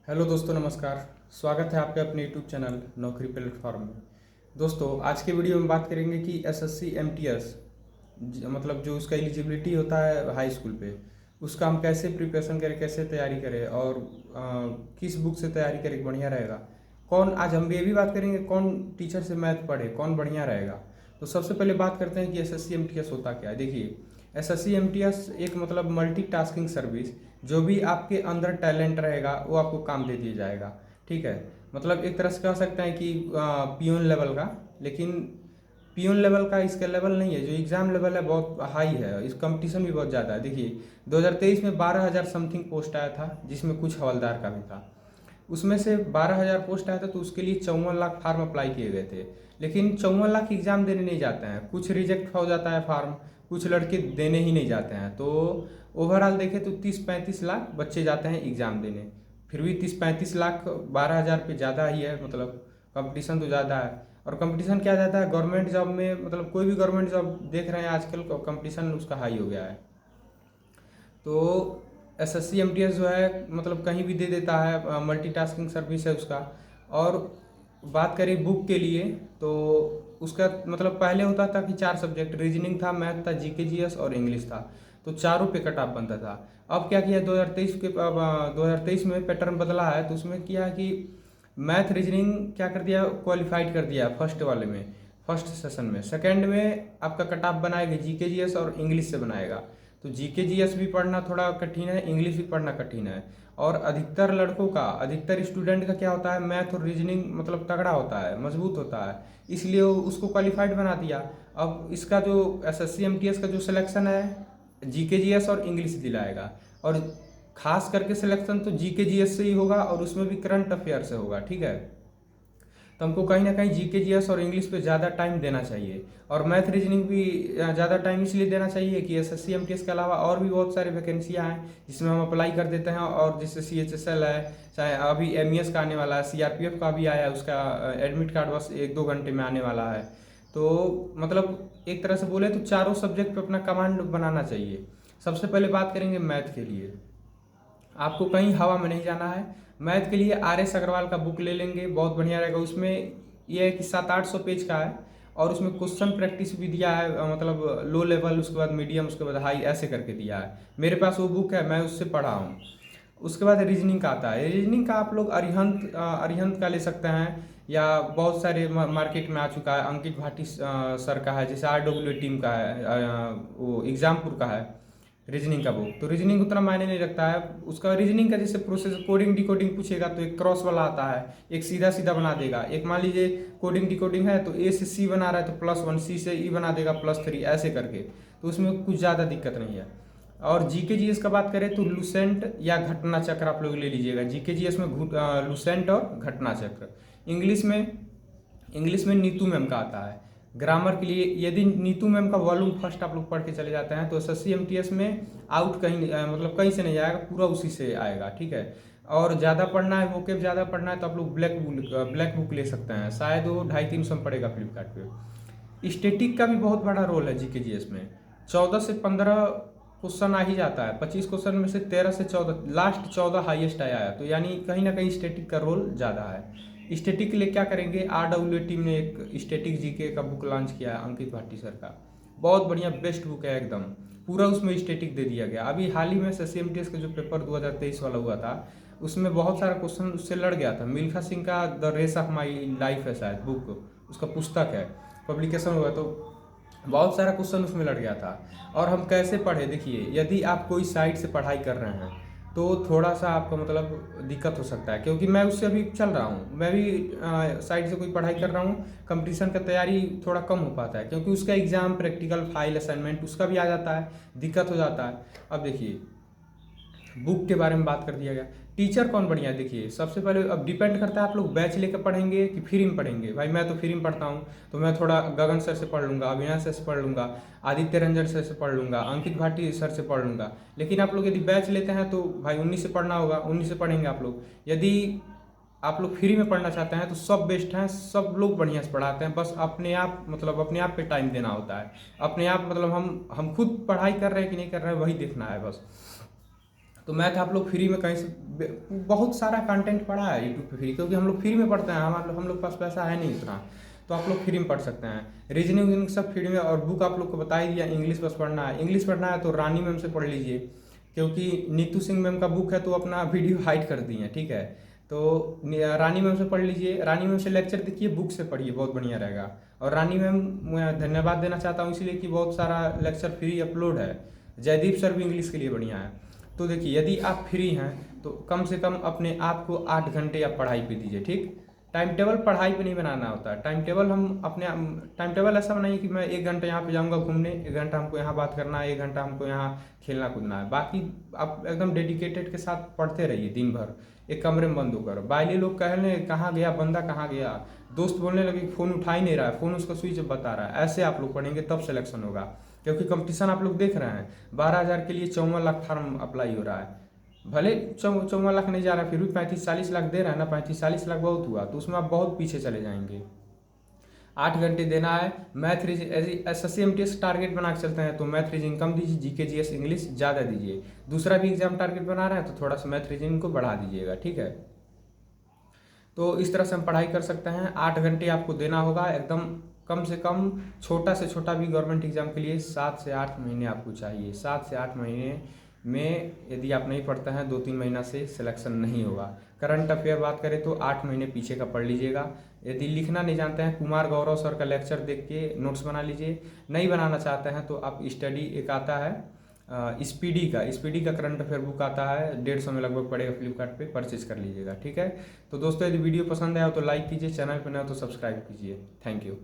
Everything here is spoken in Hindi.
हेलो दोस्तों, नमस्कार। स्वागत है आपके अपने यूट्यूब चैनल नौकरी प्लेटफॉर्म में। दोस्तों, आज के वीडियो में बात करेंगे कि एसएससी एमटीएस मतलब जो उसका एलिजिबिलिटी होता है हाई स्कूल पे, उसका हम कैसे प्रिपरेशन करें, कैसे तैयारी करें और किस बुक से तैयारी करें बढ़िया रहेगा। आज हम ये भी बात करेंगे कौन टीचर से मैथ पढ़े, कौन बढ़िया रहेगा। तो सबसे पहले बात करते हैं कि एसएससी एमटीएस होता क्या है। देखिए, एसएससी एमटीएस एक मतलब मल्टीटास्किंग सर्विस, जो भी आपके अंदर टैलेंट रहेगा वो आपको काम दे दिया जाएगा। ठीक है, मतलब एक तरह से कह सकते हैं कि पियून लेवल का, लेकिन पियून लेवल का इसका लेवल नहीं है। जो एग्ज़ाम लेवल है बहुत हाई है, इस कंपटीशन भी बहुत ज़्यादा है। देखिए, 2023 में 12,000 समथिंग पोस्ट आया था, जिसमें कुछ हवलदार का भी था। उसमें से 12,000 पोस्ट आया था, तो उसके लिए 54 लाख फार्म अप्लाई किए गए थे। लेकिन 54 लाख एग्ज़ाम देने नहीं जाते हैं, कुछ रिजेक्ट हो जाता है फार्म, कुछ लड़के देने ही नहीं जाते हैं। तो ओवरऑल देखें तो 30-35 लाख बच्चे जाते हैं एग्ज़ाम देने। फिर भी 30-35 लाख 12,000 पे ज़्यादा ही है, मतलब कंपटीशन तो ज़्यादा है। और कंपटीशन क्या ज़्यादा है गवर्नमेंट जॉब में, मतलब कोई भी गवर्नमेंट जॉब देख रहे हैं आजकल, कंपटीशन उसका हाई हो गया है। तो एसएससी एमटीएस जो है मतलब कहीं भी दे देता है, मल्टीटास्किंग सर्विस है उसका। और बात करें बुक के लिए, तो उसका मतलब पहले होता था कि 4 सब्जेक्ट, रीजनिंग था, मैथ था, जीके जीएस और इंग्लिश था। तो चारों पे कट ऑफ बनता था। अब क्या किया 2023 में पैटर्न बदला है, तो उसमें किया कि मैथ रीजनिंग क्या कर दिया, क्वालिफाइड कर दिया फर्स्ट वाले में, फर्स्ट सेशन में। सेकंड में आपका कट ऑफ बनाएगा जीके जीएस और इंग्लिश से बनाएगा। तो जीके जीएस भी पढ़ना थोड़ा कठिन है, इंग्लिश भी पढ़ना कठिन है। और अधिकतर स्टूडेंट का क्या होता है, मैथ और रीजनिंग मतलब तगड़ा होता है, मजबूत होता है, इसलिए उसको क्वालिफाइड बना दिया। अब इसका जो एसएससी एमटीएस का जो सिलेक्शन है, जीके जीएस और इंग्लिश दिलाएगा। और खास करके सिलेक्शन तो जीके जीएस से ही होगा, और उसमें भी करंट अफेयर से होगा। ठीक है, तो हमको कहीं ना कहीं जीके जीएस और इंग्लिश पे ज़्यादा टाइम देना चाहिए। और मैथ रीजनिंग भी ज़्यादा टाइम इसलिए देना चाहिए कि एसएससी एमटीएस के अलावा और भी बहुत सारी वैकेंसियाँ हैं, जिसमें हम अप्लाई कर देते हैं। और जैसे सीएचएसएल है, चाहे अभी एमईएस का आने वाला है, सीआरपीएफ का भी आया है, उसका एडमिट कार्ड बस 1-2 घंटे में आने वाला है। तो मतलब एक तरह से बोले तो चारों सब्जेक्ट पे अपना कमांड बनाना चाहिए। सबसे पहले बात करेंगे मैथ के लिए। आपको कहीं हवा में नहीं जाना है। मैथ के लिए आर एस अग्रवाल का बुक ले लेंगे, बहुत बढ़िया रहेगा। उसमें यह है कि 700-800 पेज का है, और उसमें क्वेश्चन प्रैक्टिस भी दिया है, मतलब लो लेवल, उसके बाद मीडियम, उसके बाद हाई, ऐसे करके दिया है। मेरे पास वो बुक है, मैं उससे पढ़ा हूँ। उसके बाद रीजनिंग का आता है। रीजनिंग का आप लोग अरिहंत का ले सकते हैं, या बहुत सारे मार्केट में आ चुका है, अंकित भाटी सर का है, जैसे आरडब्ल्यू टीम का है, वो एग्जामपुर का है रीजनिंग का बुक। तो रीजनिंग उतना मायने नहीं रखता है उसका। रीजनिंग का जैसे प्रोसेस, कोडिंग डिकोडिंग पूछेगा तो एक क्रॉस वाला आता है, एक सीधा सीधा बना देगा। एक मान लीजिए कोडिंग डिकोडिंग है, तो ए से सी बना रहा है तो +1, सी से ई बना देगा +3, ऐसे करके। तो उसमें कुछ ज़्यादा दिक्कत नहीं है। और जीके जीएस का बात करें तो लुसेंट या घटना चक्र आप लोग ले लीजिएगा। जीके जीएस में लुसेंट और घटना चक्र। इंग्लिश में नीतू मैम का आता है। ग्रामर के लिए यदि नीतू मैम का वॉल्यूम फर्स्ट आप लोग पढ़ के चले जाते हैं, तो एसएससी एमटीएस में आउट कहीं मतलब कहीं से नहीं आएगा, पूरा उसी से आएगा। ठीक है, और ज़्यादा पढ़ना है, वोकेब ज़्यादा पढ़ना है, तो आप लोग ब्लैक बुक ले सकते हैं, शायद वो 250-300 में पड़ेगा फ्लिपकार्ट पे। स्टेटिक का भी बहुत बड़ा रोल है जीके जीएस में। 14 से 15 क्वेश्चन आ ही जाता है, 25 क्वेश्चन में से 13 से 14, लास्ट 14 हाईएस्ट आया है। तो यानी कहीं ना कहीं स्टेटिक का रोल ज़्यादा है। स्टेटिक के लिए क्या करेंगे, आरडब्ल्यू टीम ने एक स्टेटिक जीके का बुक लॉन्च किया है, अंकित भाटी सर का। बहुत बढ़िया बेस्ट बुक है एकदम, पूरा उसमें स्टेटिक दे दिया गया। अभी हाल ही में एसएससी का जो पेपर 2023 वाला हुआ था, उसमें बहुत सारा क्वेश्चन उससे लड़ गया था। मिल्खा सिंह का the race of my life है शायद बुक, उसका पुस्तक है, पब्लिकेशन हुआ, तो बहुत सारा क्वेश्चन उसमें लड़ गया था। और हम कैसे पढ़े, देखिए, यदि आप कोई साइट से पढ़ाई कर रहे हैं तो थोड़ा सा आपको मतलब दिक्कत हो सकता है, क्योंकि मैं उससे अभी चल रहा हूँ, मैं भी साइट से कोई पढ़ाई कर रहा हूँ। कंपटीशन का तैयारी थोड़ा कम हो पाता है, क्योंकि उसका एग्जाम, प्रैक्टिकल, फाइल, असाइनमेंट उसका भी आ जाता है, दिक्कत हो जाता है। अब देखिए, बुक के बारे में बात कर दिया गया। टीचर कौन बढ़िया है, देखिए सबसे पहले अब डिपेंड करता है आप लोग बैच लेकर पढ़ेंगे कि फ्री में पढ़ेंगे। भाई मैं तो फ्री में पढ़ता हूँ, तो मैं थोड़ा गगन सर से पढ़ लूँगा, अविनाश सर से पढ़ लूँगा, आदित्य रंजन सर से पढ़ लूँगा, अंकित भाटी सर से पढ़ लूँगा। लेकिन आप लोग यदि बैच लेते हैं तो भाई 19 से पढ़ना होगा, 19 से पढ़ेंगे आप लोग। यदि आप लोग फ्री में पढ़ना चाहते हैं तो सब बेस्ट हैं, सब लोग बढ़िया से पढ़ाते हैं, बस अपने आप मतलब अपने आप पे टाइम देना होता है। अपने आप मतलब हम खुद पढ़ाई कर रहे हैं कि नहीं कर रहे हैं, वही देखना है बस। तो मैथ आप लोग फ्री में कहीं से बहुत सारा कंटेंट पढ़ा है यूट्यूब पे फ्री, क्योंकि हम लोग फ्री में पढ़ते हैं, हम लोग पास पैसा है नहीं इतना, तो आप लोग फ्री में पढ़ सकते हैं। रीजनिंग सब फ्री में, और बुक आप लोग को बता ही दिया। इंग्लिश बस पढ़ना है, इंग्लिश पढ़ना है तो रानी मैम से पढ़ लीजिए, क्योंकि नीतू सिंह मैम का बुक है तो अपना वीडियो हाइड कर दी है, ठीक है। तो रानी मैम से पढ़ लीजिए, रानी मैम से लेक्चर देखिए, बुक से पढ़िए, बहुत बढ़िया रहेगा। और रानी मैम मैं धन्यवाद देना चाहता हूँ इसलिए कि बहुत सारा लेक्चर फ्री अपलोड है। जयदीप सर भी इंग्लिश के लिए बढ़िया है। तो देखिए, यदि आप फ्री हैं तो कम से कम अपने आप को 8 घंटे आप पढ़ाई पे दीजिए, ठीक। टाइम टेबल पढ़ाई पे नहीं बनाना होता है, टाइम टेबल हम अपने टाइम टेबल ऐसा बनाइए कि मैं 1 घंटा यहाँ पे जाऊँगा घूमने, 1 घंटा हमको यहाँ बात करना है, 1 घंटा हमको यहाँ खेलना कूदना है। बाकी आप एकदम डेडिकेटेड के साथ पढ़ते रहिए दिन भर, एक कमरे में बंद होकर। बाइली लोग कहने कहाँ गया बंदा, कहाँ गया, दोस्त बोलने लगे फ़ोन उठा ही नहीं रहा है, फ़ोन उसका स्विच बता रहा है। ऐसे आप लोग पढ़ेंगे तब सिलेक्शन होगा, क्योंकि कंपटीशन आप लोग देख रहे हैं, 12,000 के लिए 54 लाख फार्म अप्लाई हो रहा है। भले 54 लाख नहीं जा रहा है, फिर भी 35-40 लाख दे रहा है ना, 35-40 लाख बहुत हुआ, तो उसमें आप बहुत पीछे चले जाएंगे। 8 घंटे देना है। Math reasoning SSC MTS target बना के चलते हैं तो मैथ रीजनिंग कम दीजिए, GK GS इंग्लिश ज़्यादा दीजिए। दूसरा भी एग्जाम टारगेट बना रहे हैं तो थोड़ा सा मैथ रीजनिंग को बढ़ा दीजिएगा, ठीक है। तो इस तरह से हम पढ़ाई कर सकते हैं। 8 घंटे आपको देना होगा एकदम, कम से कम छोटा से छोटा भी गवर्नमेंट एग्जाम के लिए 7 से 8 महीने आपको चाहिए। 7 से 8 महीने में यदि आप नहीं पढ़ते हैं, 2-3 महीना से सिलेक्शन नहीं होगा। करंट अफेयर बात करें तो 8 महीने पीछे का पढ़ लीजिएगा। यदि लिखना नहीं जानते हैं, कुमार गौरव सर का लेक्चर देख के नोट्स बना लीजिए। नहीं बनाना चाहते हैं तो आप स्टडी एक आता है स्पीडी का करंट अफेयर बुक आता है, 150 में लगभग पड़ेगा, फ्लिपकार्ट पे परचेज कर लीजिएगा, ठीक है। तो दोस्तों, यदि वीडियो पसंद आया हो तो लाइक कीजिए, चैनल पर नए हो तो सब्सक्राइब कीजिए। Thank you.